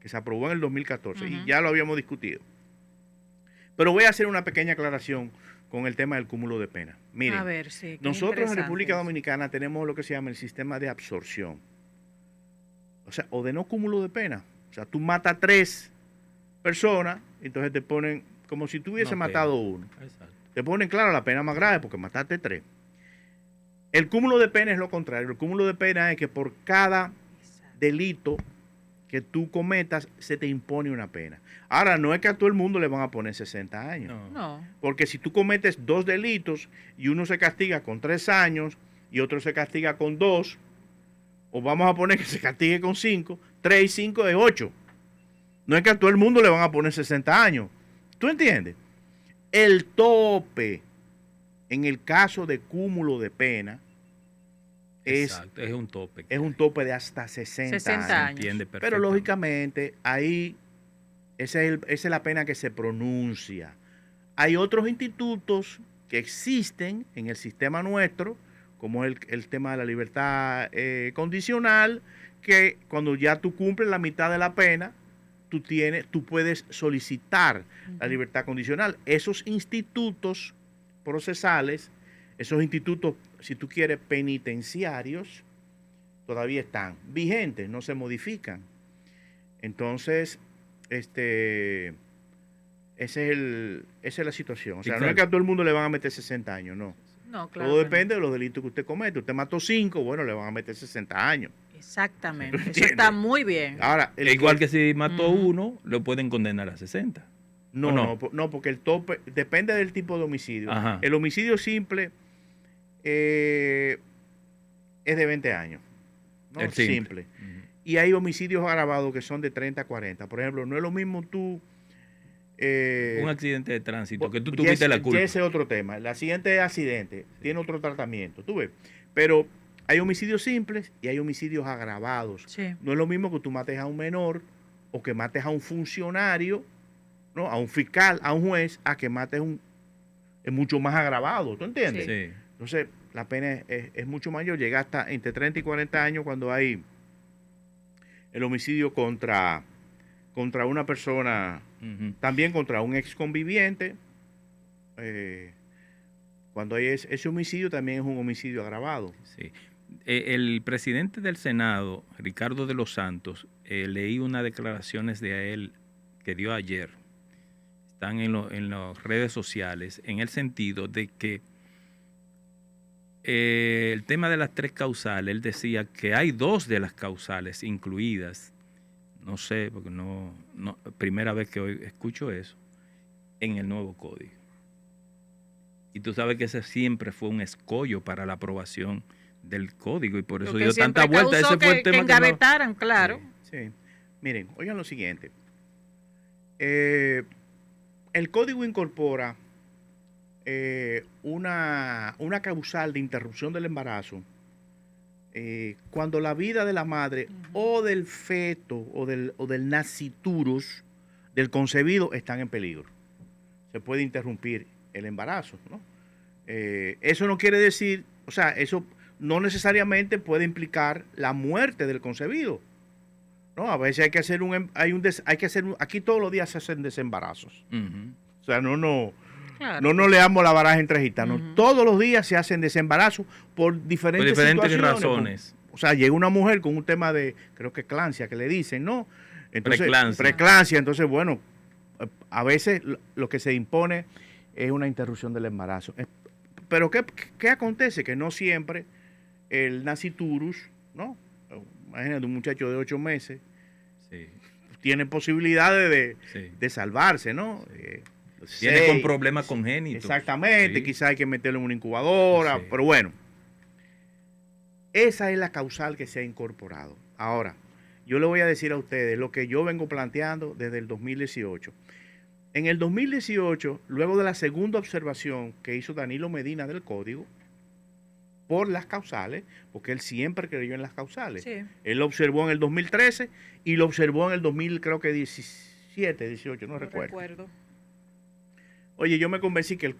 que se aprobó en el 2014, y ya lo habíamos discutido. Pero voy a hacer una pequeña aclaración con el tema del cúmulo de pena. Miren, a ver, sí, nosotros en República Dominicana tenemos lo que se llama el sistema de absorción. O sea, o de no cúmulo de pena. O sea, tú matas 3 personas, entonces te ponen como si tú hubiese matado 1. Exacto. Te ponen, claro, la pena más grave porque mataste 3. El cúmulo de pena es lo contrario. El cúmulo de pena es que por cada delito que tú cometas, se te impone una pena. Ahora, no es que a todo el mundo le van a poner 60 años. No. Porque si tú cometes 2 delitos y uno se castiga con 3 años y otro se castiga con 2, o vamos a poner que se castigue con 5, 3 y 5 es 8. No es que a todo el mundo le van a poner 60 años. ¿Tú entiendes? El tope en el caso de cúmulo de pena es un tope. Es un tope de hasta 60 años. Pero lógicamente ahí esa es la pena que se pronuncia. Hay otros institutos que existen en el sistema nuestro, como el tema de la libertad condicional, que cuando ya tú cumples la mitad de la pena, tú puedes solicitar la libertad condicional. Esos institutos procesales, esos institutos, si tú quieres, penitenciarios, todavía están vigentes, no se modifican. Entonces, esa es la situación. O sea, no es que a todo el mundo le van a meter 60 años, no. No, claro. Todo depende de los delitos que usted comete. Usted mató 5, bueno, le van a meter 60 años. Exactamente. Eso está muy bien. Ahora, igual que si mató 1, lo pueden condenar a 60. No, porque el tope depende del tipo de homicidio. Ajá. El homicidio simple es de 20 años. ¿No? El simple. Y hay homicidios agravados que son de 30 a 40. Por ejemplo, no es lo mismo tú... un accidente de tránsito, que tú tuviste la culpa. Ese es otro tema. El accidente tiene otro tratamiento, tú ves. Pero hay homicidios simples y hay homicidios agravados. Sí. No es lo mismo que tú mates a un menor o que mates a un funcionario, ¿no? A un fiscal, a un juez, a que mates es mucho más agravado, ¿tú entiendes? Sí. Entonces, la pena es mucho mayor, llega hasta entre 30 y 40 años cuando hay el homicidio contra una persona, también contra un ex conviviente. Cuando hay ese homicidio, también es un homicidio agravado. Sí. El presidente del Senado, Ricardo de los Santos, leí unas declaraciones de él que dio ayer. Están en las redes sociales, en el sentido de que el tema de las 3 causales, él decía que hay 2 de las causales incluidas, no sé, porque no primera vez que hoy escucho eso, en el nuevo código. Y tú sabes que ese siempre fue un escollo para la aprobación del código y por eso dio tanta vuelta. Ese fue el tema que engavetaran, claro. Sí. Miren, oigan lo siguiente. El código incorpora una causal de interrupción del embarazo cuando la vida de la madre o del feto o del nasciturus, del concebido, están en peligro. Se puede interrumpir el embarazo, ¿no? Eso no quiere decir, o sea, eso no necesariamente puede implicar la muerte del concebido. No, a veces hay que hacer aquí todos los días se hacen desembarazos. O sea, claro. No leamos la baraja entre gitanos. Todos los días se hacen desembarazos por diferentes razones. O sea, llega una mujer con un tema de, creo que eclampsia, que le dicen, ¿no? Entonces, preeclampsia. Entonces, bueno, a veces lo que se impone es una interrupción del embarazo. pero ¿qué acontece? Que no siempre el nasciturus, ¿no? Imagínate, un muchacho de 8 meses tiene posibilidades de salvarse, ¿no? Viene con problemas congénitos. Exactamente, quizás hay que meterlo en una incubadora, pero bueno. Esa es la causal que se ha incorporado. Ahora, yo le voy a decir a ustedes lo que yo vengo planteando desde el 2018. En el 2018, luego de la segunda observación que hizo Danilo Medina del Código, por las causales, porque él siempre creyó en las causales. Sí. Él lo observó en el 2013 y lo observó en el 2017, 18, no recuerdo. Oye, yo me convencí que el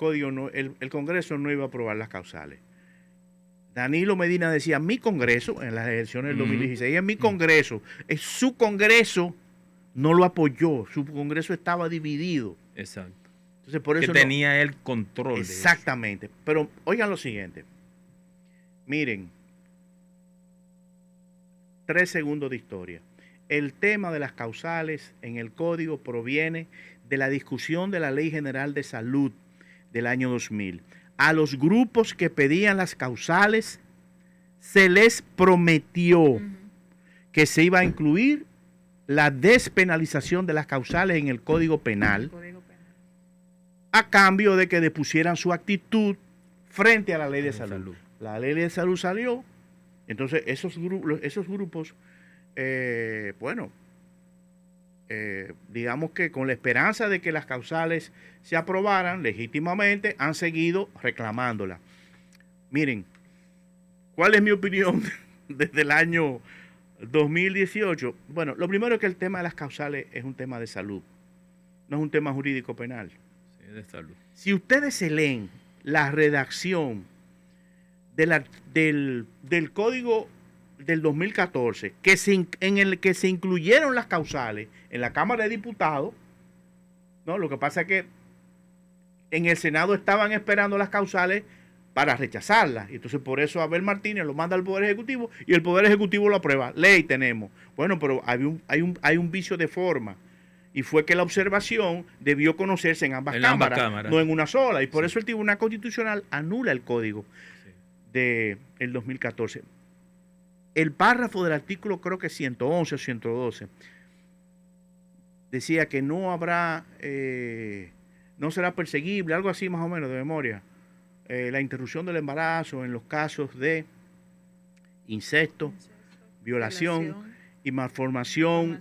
Congreso no iba a aprobar las causales. Danilo Medina decía, mi Congreso, en las elecciones del 2016, en mi Congreso, su Congreso no lo apoyó, su Congreso estaba dividido. Exacto. Entonces, por eso que tenía el control. Exactamente. Pero oigan lo siguiente. Miren, 3 segundos de historia. El tema de las causales en el Código proviene de la discusión de la Ley General de Salud del año 2000. A los grupos que pedían las causales se les prometió que se iba a incluir la despenalización de las causales en el Código Penal a cambio de que depusieran su actitud frente a la Ley de Salud. La Ley de Salud salió, entonces esos grupos digamos que con la esperanza de que las causales se aprobaran legítimamente, han seguido reclamándola. Miren, ¿cuál es mi opinión desde el año 2018? Bueno, lo primero es que el tema de las causales es un tema de salud, no es un tema jurídico penal. Sí, de salud. Si ustedes se leen la redacción del Código del 2014, en el que se incluyeron las causales en la Cámara de Diputados, ¿no? Lo que pasa es que en el Senado estaban esperando las causales para rechazarlas. Y entonces por eso Abel Martínez lo manda al Poder Ejecutivo y el Poder Ejecutivo lo aprueba. Ley tenemos. Bueno, pero hay un vicio de forma. Y fue que la observación debió conocerse en ambas cámaras, no en una sola. Y por eso el Tribunal Constitucional anula el código del 2014. El párrafo del artículo, creo que 111 o 112, decía que no habrá, no será perseguible, algo así más o menos de memoria, la interrupción del embarazo en los casos de incesto, violación y malformación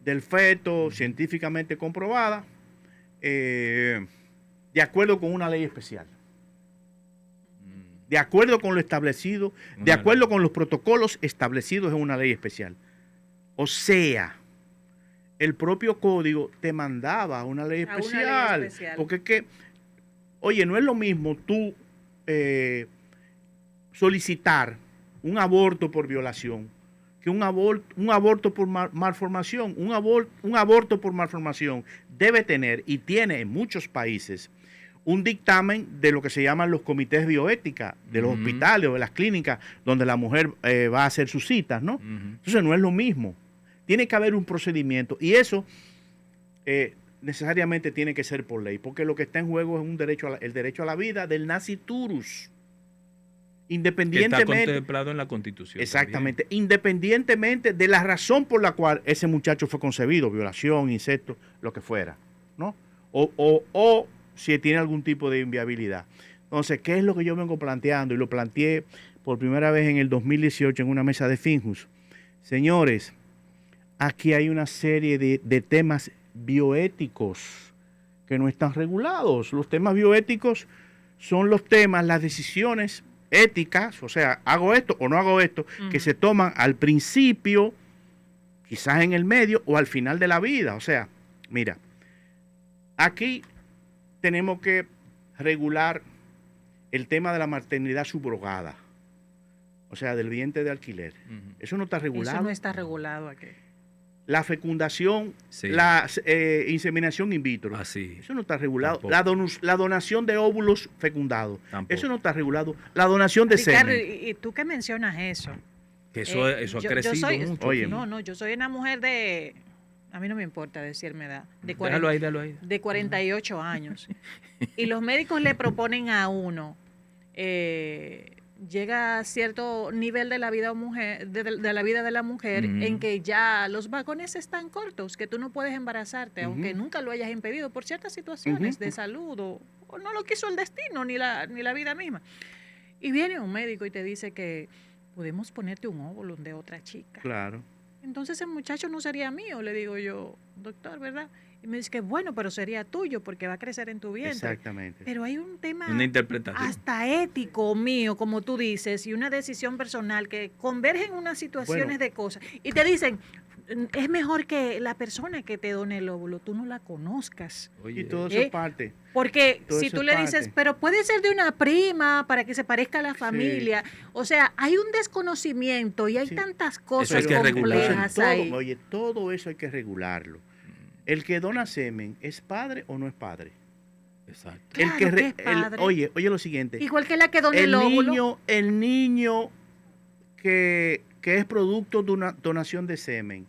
del feto científicamente comprobada, de acuerdo con una ley especial. De acuerdo con lo establecido, de acuerdo con los protocolos establecidos en una ley especial. O sea, el propio código te mandaba a una ley especial. Porque es que, oye, no es lo mismo tú solicitar un aborto por violación que un aborto por malformación. Un aborto por malformación debe tener, y tiene en muchos países, un dictamen de lo que se llaman los comités bioética de los hospitales o de las clínicas donde la mujer va a hacer sus citas, ¿no? Entonces no es lo mismo. Tiene que haber un procedimiento y eso necesariamente tiene que ser por ley, porque lo que está en juego es el derecho a la vida del nasciturus. Independientemente, que está contemplado en la Constitución. Exactamente. También. Independientemente de la razón por la cual ese muchacho fue concebido, violación, incesto, lo que fuera, ¿no? O si tiene algún tipo de inviabilidad. Entonces, ¿qué es lo que yo vengo planteando? Y lo planteé por primera vez en el 2018 en una mesa de Finjus. Señores, aquí hay una serie de temas bioéticos que no están regulados. Los temas bioéticos son los temas, las decisiones éticas, o sea, hago esto o no hago esto, que se toman al principio, quizás en el medio o al final de la vida. O sea, mira, aquí tenemos que regular el tema de la maternidad subrogada, o sea, del vientre de alquiler. Eso no está regulado. Eso no está regulado aquí. La fecundación, la inseminación in vitro. Eso no está regulado. La donación de óvulos fecundados. Eso no está regulado. La donación de Ricardo, semen. ¿y tú qué mencionas eso? Que eso ha crecido mucho. Oye, no, yo soy una mujer de... A mí no me importa decirme edad. Déjalo ahí. De 48 años. Y los médicos le proponen a uno llega a cierto nivel de la vida de la vida de la mujer en que ya los vagones están cortos, que tú no puedes embarazarte, aunque nunca lo hayas impedido por ciertas situaciones de salud o no lo quiso el destino ni la vida misma. Y viene un médico y te dice que podemos ponerte un óvulo de otra chica. Claro. Entonces ese muchacho no sería mío, le digo yo, doctor, ¿verdad? Y me dice que bueno, pero sería tuyo porque va a crecer en tu vientre. Exactamente. Pero hay un tema una interpretación hasta ético mío, como tú dices, y una decisión personal que convergen unas situaciones de cosas. Y te dicen, es mejor que la persona que te done el óvulo, tú no la conozcas. Oye, y todo eso es parte. Porque si tú le dices, pero puede ser de una prima para que se parezca a la familia. Sí. O sea, hay un desconocimiento y hay tantas cosas complejas ahí. Oye, todo eso hay que regularlo. ¿El que dona semen es padre o no es padre? Exacto. Claro que es padre. Oye lo siguiente. Igual que la que dona el óvulo. El niño que es producto de una donación de semen,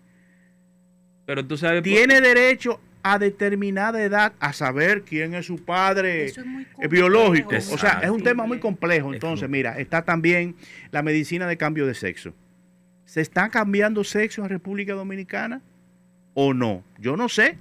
pero tú sabes, tiene derecho a determinada edad a saber quién es su padre. Eso es muy biológico. Exacto. O sea, es un tema muy complejo. Entonces, mira, está también la medicina de cambio de sexo. ¿Se está cambiando sexo en República Dominicana o no? Yo no sé.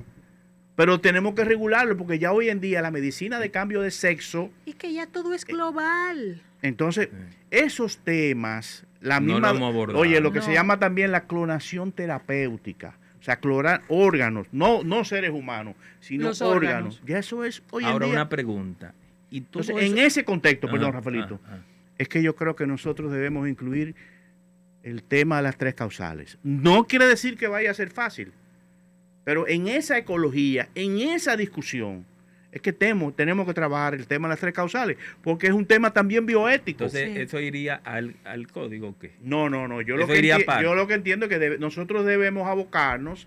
Pero tenemos que regularlo porque ya hoy en día la medicina de cambio de sexo... Y que ya todo es global. Entonces, esos temas, la misma... Oye, lo que se llama también la clonación terapéutica. O sea, clonar órganos, no seres humanos, sino órganos. Ya eso es hoy en día. Ahora una pregunta. ¿Y entonces, en ese contexto, perdón, Rafaelito, es que yo creo que nosotros debemos incluir el tema de las 3 causales. No quiere decir que vaya a ser fácil, pero en esa ecología, en esa discusión, es que tenemos que trabajar el tema de las 3 causales, porque es un tema también bioético. Entonces, ¿eso iría al código o qué? No. Yo lo que entiendo es que nosotros debemos abocarnos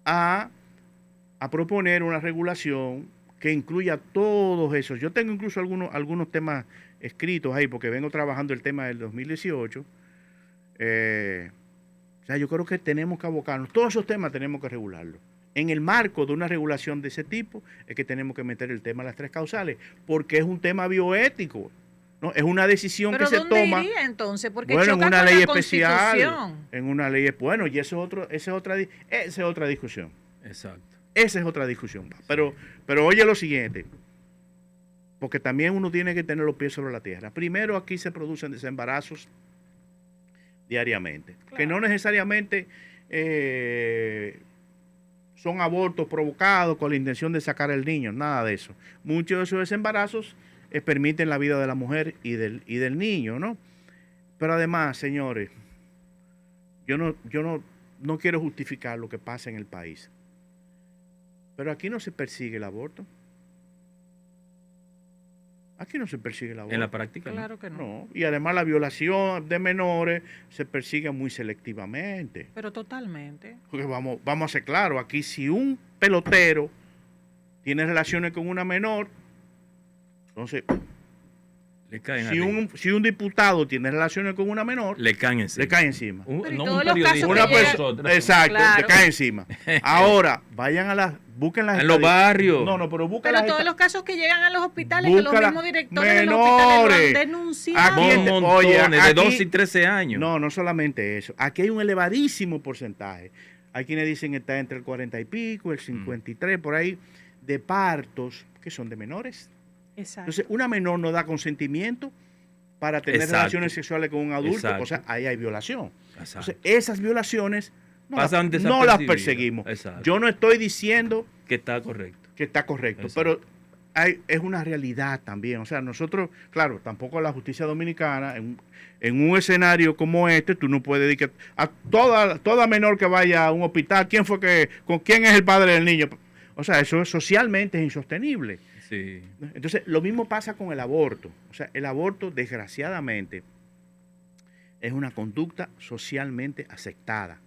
a proponer una regulación que incluya todos esos. Yo tengo incluso algunos temas escritos ahí, porque vengo trabajando el tema del 2018. O sea, yo creo que tenemos que abocarnos. Todos esos temas tenemos que regularlos. En el marco de una regulación de ese tipo es que tenemos que meter el tema de las 3 causales, porque es un tema bioético, ¿no? Es una decisión que se toma. ¿Pero dónde iría entonces? Porque bueno, choca en una con ley la especial, en una ley, bueno, y esa es otra discusión. Exacto. Esa es otra discusión. Pero oye lo siguiente, porque también uno tiene que tener los pies sobre la tierra. Primero, aquí se producen desembarazos diariamente, que no necesariamente son abortos provocados con la intención de sacar al niño, nada de eso. Muchos de esos desembarazos permiten la vida de la mujer y del niño, ¿no? Pero además, señores, yo no quiero justificar lo que pasa en el país, pero aquí no se persigue el aborto. Aquí no se persigue el aborto. En la práctica, claro que no. No. Y además la violación de menores se persigue muy selectivamente. Pero totalmente. Porque vamos a ser claros, aquí si un pelotero tiene relaciones con una menor, entonces le caen si un diputado tiene relaciones con una menor, le caen encima. Le cae encima. No un periodista. Una persona, exacto, claro. Le cae encima. Ahora, busquen las en los barrios. Pero busquen las todos los casos que llegan a los hospitales, que los mismos directores de los hospitales lo han denunciado. Montones de 12 y 13 años. No solamente eso. Aquí hay un elevadísimo porcentaje. Hay quienes dicen que está entre el 40 y pico, el 53, por ahí, de partos que son de menores. Exacto. Entonces, una menor no da consentimiento para tener relaciones sexuales con un adulto. Exacto. O sea, ahí hay violación. Exacto. Entonces, esas violaciones no las perseguimos. Exacto. Yo no estoy diciendo que está correcto. Pero es una realidad también. O sea, nosotros, claro, tampoco la justicia dominicana, en un escenario como este, tú no puedes decir que a toda menor que vaya a un hospital, con quién es el padre del niño. O sea, eso socialmente es insostenible. Sí. Entonces, lo mismo pasa con el aborto. O sea, el aborto, desgraciadamente, es una conducta socialmente aceptada.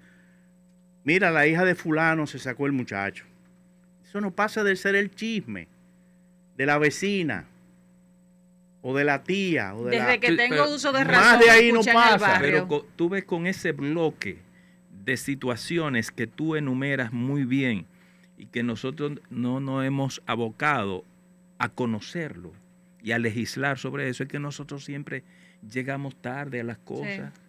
Mira, la hija de fulano se sacó el muchacho. Eso no pasa de ser el chisme de la vecina o de la tía. O de Desde que tengo uso de razón. Más de ahí no pasa. Pero tú ves con ese bloque de situaciones que tú enumeras muy bien y que nosotros no nos hemos abocado a conocerlo y a legislar sobre eso, es que nosotros siempre llegamos tarde a las cosas. Sí.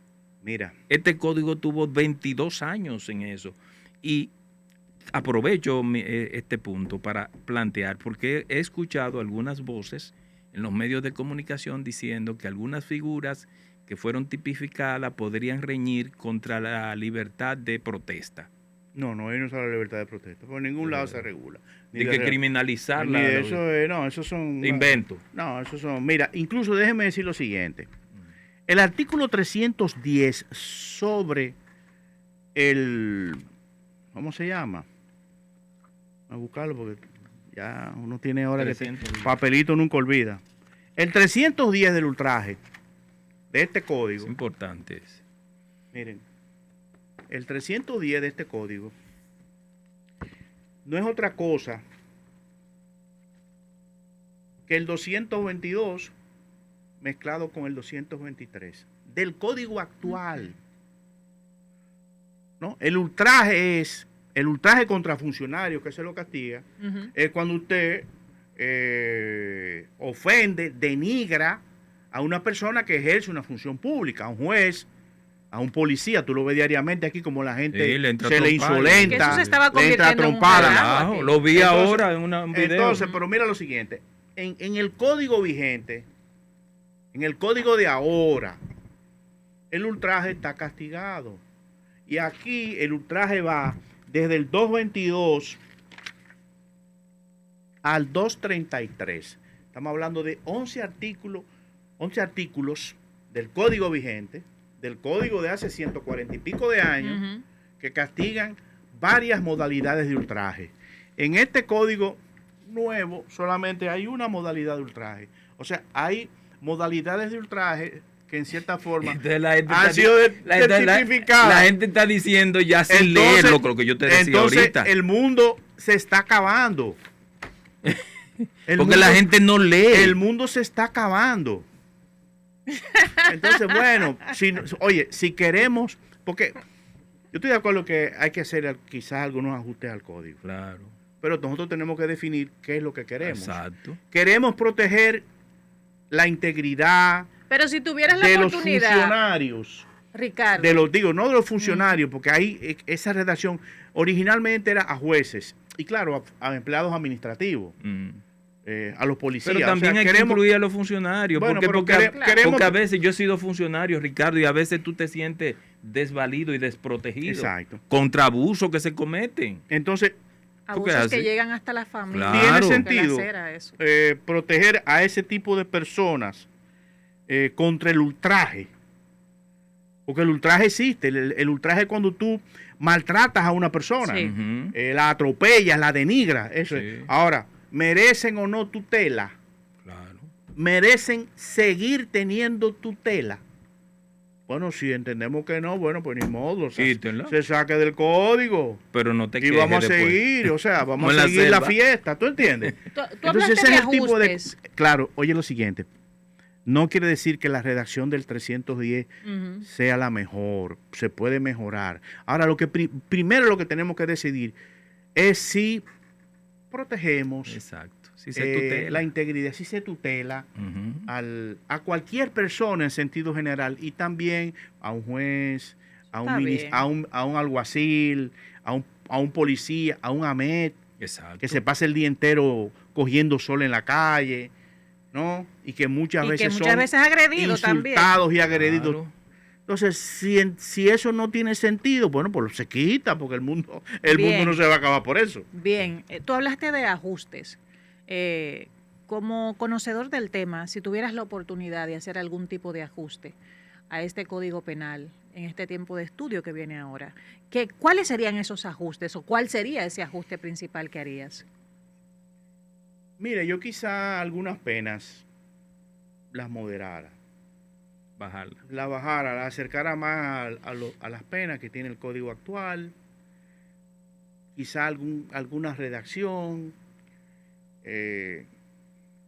Mira. Este código tuvo 22 años en eso. Y aprovecho este punto para plantear, porque he escuchado algunas voces en los medios de comunicación diciendo que algunas figuras que fueron tipificadas podrían reñir contra la libertad de protesta. No, ahí no está la libertad de protesta. Por ningún lado se regula. Ni que criminalizarla. Ni eso, no, esos son... Inventos. No, esos son... Mira, incluso déjeme decir lo siguiente. El artículo 310 sobre el... ¿Cómo se llama? Voy a buscarlo porque ya uno tiene ahora que papelito nunca olvida. El 310 del ultraje de este código. Es importante. Miren, el 310 de este código no es otra cosa que el 222 mezclado con el 223 del código actual. ¿No? El ultraje contra funcionarios, que se lo castiga, es cuando usted ofende, denigra a una persona que ejerce una función pública, a un juez, a un policía. Tú lo ves diariamente aquí como la gente le insolenta, le entra trompada. Lo vi ahora en un video. Entonces, pero mira lo siguiente, en el código vigente, en el código de ahora, el ultraje está castigado. Y aquí el ultraje va desde el 222 al 233. Estamos hablando de 11 artículos del código vigente, del código de hace 140 y pico de años, que castigan varias modalidades de ultraje. En este código nuevo solamente hay una modalidad de ultraje. O sea, hay modalidades de ultraje que en cierta forma han sido certificadas. La gente está diciendo ya sin leerlo, lo que yo te decía ahorita. El mundo se está acabando. Porque la gente no lee. El mundo se está acabando. Entonces, bueno, si queremos, porque yo estoy de acuerdo que hay que hacer quizás algunos ajustes al código. Claro. Pero nosotros tenemos que definir qué es lo que queremos. Exacto. Queremos proteger la integridad. Pero si tuvieras la oportunidad, de los funcionarios, Ricardo. No de los funcionarios, porque ahí esa redacción originalmente era a jueces y claro, a empleados administrativos, a los policías. Pero también hay que incluir a los funcionarios, bueno, porque a veces yo he sido funcionario, Ricardo, y a veces tú te sientes desvalido y desprotegido. Exacto. Contra abusos que se cometen. Entonces, abusos que llegan hasta la familia. Tiene sentido proteger a ese tipo de personas contra el ultraje, porque el ultraje existe. El ultraje es cuando tú maltratas a una persona, la atropellas, la denigras. Eso es. Ahora, ¿merecen o no tutela? Claro. ¿Merecen seguir teniendo tutela? Bueno, si entendemos que no, bueno, pues ni modo, se saque del código. Pero no te y vamos a seguir, vamos a seguir la fiesta, ¿tú entiendes? Entonces ese es el tipo de... Claro, oye lo siguiente, no quiere decir que la redacción del 310 sea la mejor, se puede mejorar. Ahora, primero lo que tenemos que decidir es si protegemos la integridad, si se tutela a cualquier persona en sentido general y también a un juez, a un alguacil, a un policía, a un AMET, que se pase el día entero cogiendo sol en la calle, ¿no? Y que muchas veces son agredidos insultados también. Y agredidos. Claro. Entonces, si eso no tiene sentido, bueno, pues se quita, porque el mundo no se va a acabar por eso. Bien, tú hablaste de ajustes. Como conocedor del tema, si tuvieras la oportunidad de hacer algún tipo de ajuste a este Código Penal en este tiempo de estudio que viene ahora, ¿cuáles serían esos ajustes o cuál sería ese ajuste principal que harías? Mire, yo quizá algunas penas las moderara. La bajara, la acercara más a las penas que tiene el código actual, quizá alguna redacción.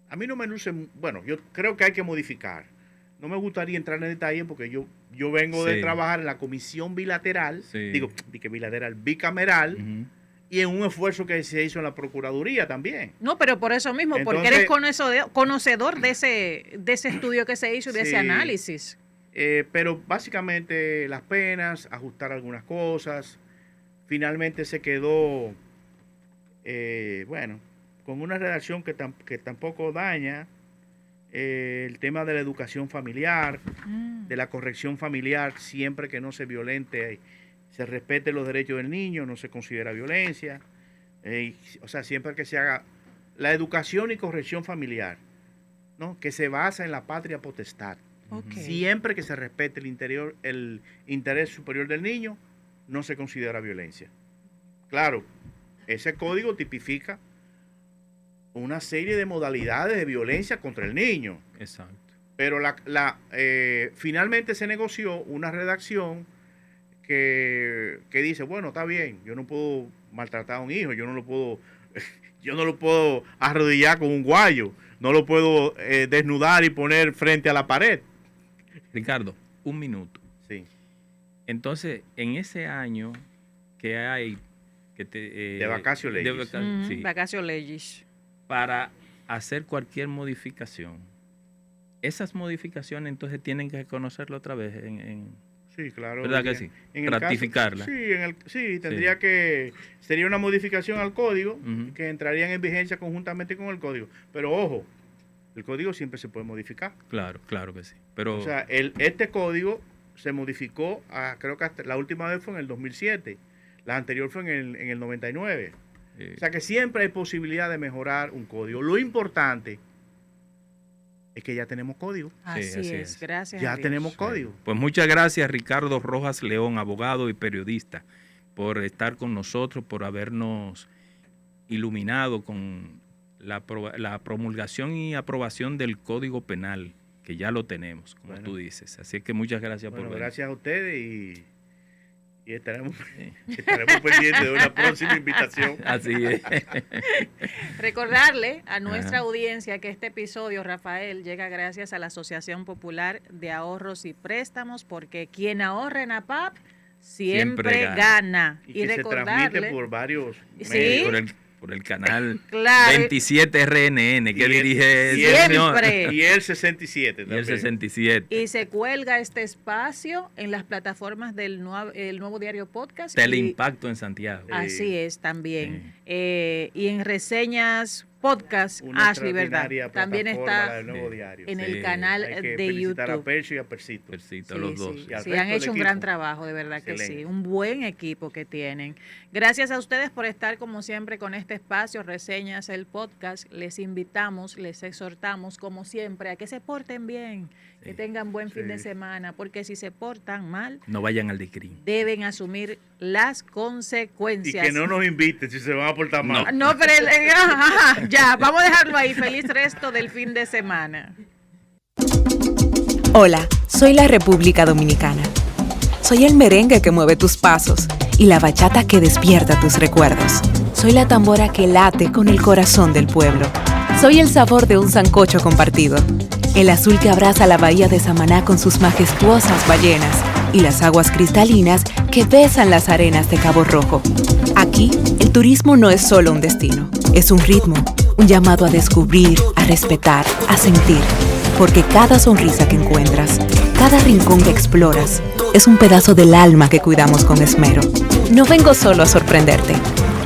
A mí no me luce, bueno, yo creo que hay que modificar. No me gustaría entrar en detalle porque yo vengo de trabajar en la comisión bilateral, bicameral, y en un esfuerzo que se hizo en la Procuraduría también. No, pero por eso mismo, porque eres conocedor de ese estudio que se hizo y de ese análisis. Pero básicamente las penas, ajustar algunas cosas, finalmente se quedó, con una redacción que tampoco daña el tema de la educación familiar, de la corrección familiar, siempre que no se violente, se respete los derechos del niño, no se considera violencia. O sea, siempre que se haga la educación y corrección familiar, ¿no? Que se basa en la patria potestad. Okay. Siempre que se respete el interés superior del niño, no se considera violencia. Claro, ese código tipifica una serie de modalidades de violencia contra el niño. Exacto. Pero finalmente se negoció una redacción que dice, bueno, está bien, yo no puedo maltratar a un hijo, yo no lo puedo arrodillar con un guayo, no lo puedo desnudar y poner frente a la pared. Ricardo, un minuto. Sí. Entonces, en ese año que hay de vacatio legis. Sí, vacatio legis. Para hacer cualquier modificación, esas modificaciones entonces tienen que conocerlo otra vez sí, claro. ¿Verdad que sí? Ratificarla. Tendría que... Sería una modificación al código que entrarían en vigencia conjuntamente con el código. Pero ojo, el código siempre se puede modificar. Claro que sí. Pero, o sea, este código se modificó, creo que hasta la última vez fue en el 2007. La anterior fue en el 99. O sea que siempre hay posibilidad de mejorar un código. Lo importante es que ya tenemos código. Así es, gracias. Ya tenemos código. Pues muchas gracias, Ricardo Rojas León, abogado y periodista, por estar con nosotros, por habernos iluminado con la promulgación y aprobación del Código Penal, que ya lo tenemos, como tú dices. Así que muchas gracias por venir. Gracias a ustedes y estaremos pendientes de una próxima invitación. Así es. Recordarle a nuestra audiencia que este episodio, Rafael, llega gracias a la Asociación Popular de Ahorros y Préstamos, porque quien ahorra en APAP siempre gana. Y que se transmite por varios medios. Por el canal 27 RNN que dirige y el 67 también. Y el 67. Y se cuelga este espacio en las plataformas del Nuevo Diario Podcast. Teleimpacto en Santiago. Así es, también. Y en Reseñas Podcast, Ashley, ¿verdad? También está en el canal de YouTube. A Percio y a Persito. Los dos. Sí, han hecho un gran trabajo, de verdad que sí. Un buen equipo que tienen. Gracias a ustedes por estar, como siempre, con este espacio, Reseñas, el podcast. Les invitamos, les exhortamos, como siempre, a que se porten bien, que tengan buen fin de semana, porque si se portan mal, no vayan al discrim. Deben asumir las consecuencias. Y que no nos inviten si se van a portar mal. No, pero ya, vamos a dejarlo ahí. Feliz resto del fin de semana. Hola, soy la República Dominicana. Soy el merengue que mueve tus pasos y la bachata que despierta tus recuerdos. Soy la tambora que late con el corazón del pueblo. Soy el sabor de un sancocho compartido, el azul que abraza la bahía de Samaná con sus majestuosas ballenas y las aguas cristalinas que besan las arenas de Cabo Rojo. Aquí, el turismo no es solo un destino, es un ritmo, un llamado a descubrir, a respetar, a sentir. Porque cada sonrisa que encuentras, cada rincón que exploras, es un pedazo del alma que cuidamos con esmero. No vengo solo a sorprenderte,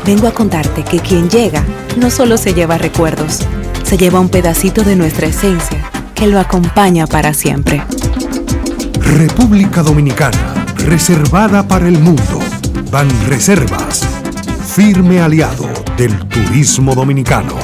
vengo a contarte que quien llega no solo se lleva recuerdos, se lleva un pedacito de nuestra esencia que lo acompaña para siempre. República Dominicana, reservada para el mundo. Banreservas, firme aliado del turismo dominicano.